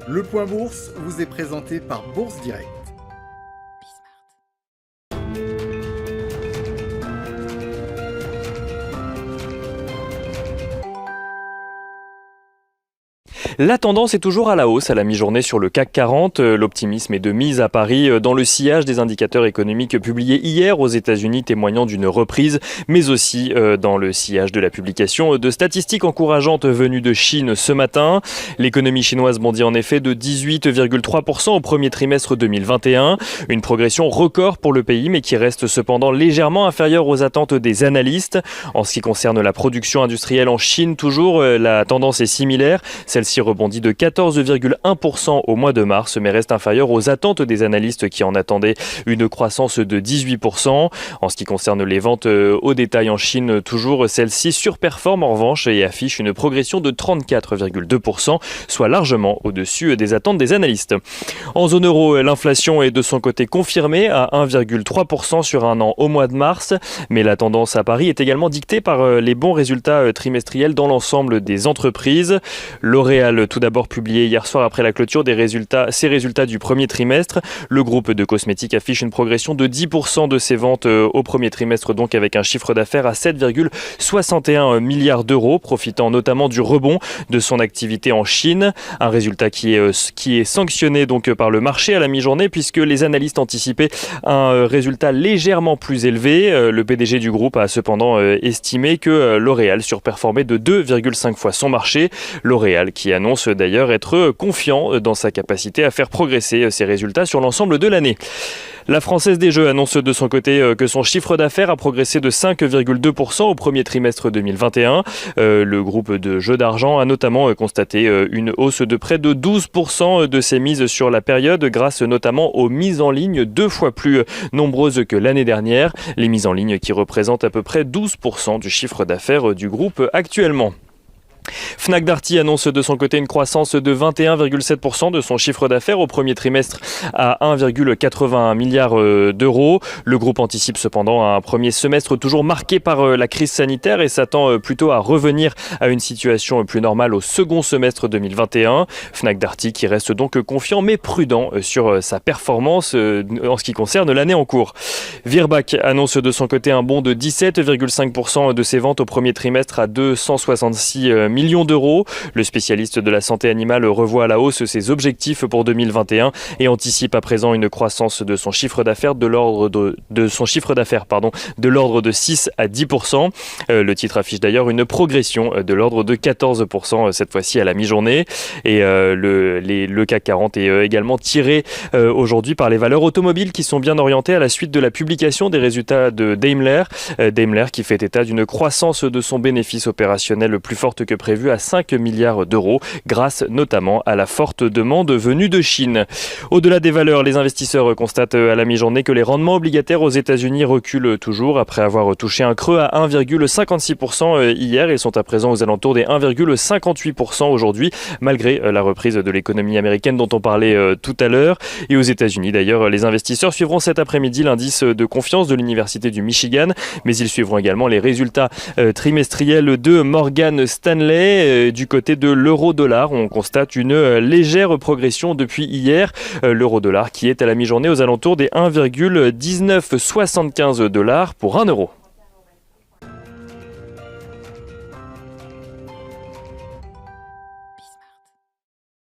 Le Point Bourse vous est présenté par Bourse Direct. La tendance est toujours à la hausse à la mi-journée sur le CAC 40. L'optimisme est de mise à Paris dans le sillage des indicateurs économiques publiés hier aux États-Unis témoignant d'une reprise, mais aussi dans le sillage de la publication de statistiques encourageantes venues de Chine ce matin. L'économie chinoise bondit en effet de 18,3% au premier trimestre 2021. Une progression record pour le pays, mais qui reste cependant légèrement inférieure aux attentes des analystes. En ce qui concerne la production industrielle en Chine, toujours, la tendance est similaire. Celle-ci rebondit de 14,1% au mois de mars, mais reste inférieure aux attentes des analystes qui en attendaient une croissance de 18%. En ce qui concerne les ventes au détail en Chine, toujours, celle-ci surperforme en revanche et affiche une progression de 34,2%, soit largement au-dessus des attentes des analystes. En zone euro, l'inflation est de son côté confirmée à 1,3% sur un an au mois de mars, mais la tendance à Paris est également dictée par les bons résultats trimestriels dans l'ensemble des entreprises. L'Oréal, tout d'abord publié hier soir après la clôture ses résultats du premier trimestre. Le groupe de cosmétiques affiche une progression de 10% de ses ventes au premier trimestre, donc avec un chiffre d'affaires à 7,61 milliards d'euros, profitant notamment du rebond de son activité en Chine. Un résultat qui est sanctionné donc par le marché à la mi-journée puisque les analystes anticipaient un résultat légèrement plus élevé. Le PDG du groupe a cependant estimé que L'Oréal surperformait de 2,5 fois son marché. L'Oréal qui annonce d'ailleurs être confiant dans sa capacité à faire progresser ses résultats sur l'ensemble de l'année. La Française des Jeux annonce de son côté que son chiffre d'affaires a progressé de 5,2% au premier trimestre 2021. Le groupe de jeux d'argent a notamment constaté une hausse de près de 12% de ses mises sur la période, grâce notamment aux mises en ligne 2 fois plus nombreuses que l'année dernière. Les mises en ligne qui représentent à peu près 12% du chiffre d'affaires du groupe actuellement. Fnac Darty annonce de son côté une croissance de 21,7% de son chiffre d'affaires au premier trimestre à 1,81 milliard d'euros. Le groupe anticipe cependant un premier semestre toujours marqué par la crise sanitaire et s'attend plutôt à revenir à une situation plus normale au second semestre 2021. Fnac Darty qui reste donc confiant mais prudent sur sa performance en ce qui concerne l'année en cours. Virbac annonce de son côté un bond de 17,5% de ses ventes au premier trimestre à 266 millions d'euros. Le spécialiste de la santé animale revoit à la hausse ses objectifs pour 2021 et anticipe à présent une croissance de son chiffre d'affaires de l'ordre de 6 à 10%. Le titre affiche d'ailleurs une progression de l'ordre de 14% cette fois-ci à la mi-journée. Et le CAC 40 est également tiré aujourd'hui par les valeurs automobiles qui sont bien orientées à la suite de la publication des résultats de Daimler. Daimler qui fait état d'une croissance de son bénéfice opérationnel plus forte que prévu à 5 milliards d'euros, grâce notamment à la forte demande venue de Chine. Au-delà des valeurs, les investisseurs constatent à la mi-journée que les rendements obligataires aux États-Unis reculent toujours après avoir touché un creux à 1,56% hier et sont à présent aux alentours des 1,58% aujourd'hui, malgré la reprise de l'économie américaine dont on parlait tout à l'heure. Et aux États-Unis d'ailleurs, les investisseurs suivront cet après-midi l'indice de confiance de l'Université du Michigan, mais ils suivront également les résultats trimestriels de Morgan Stanley. Du côté de l'euro-dollar, on constate une légère progression depuis hier. L'euro-dollar qui est à la mi-journée aux alentours des 1,1975 $ pour 1 euro.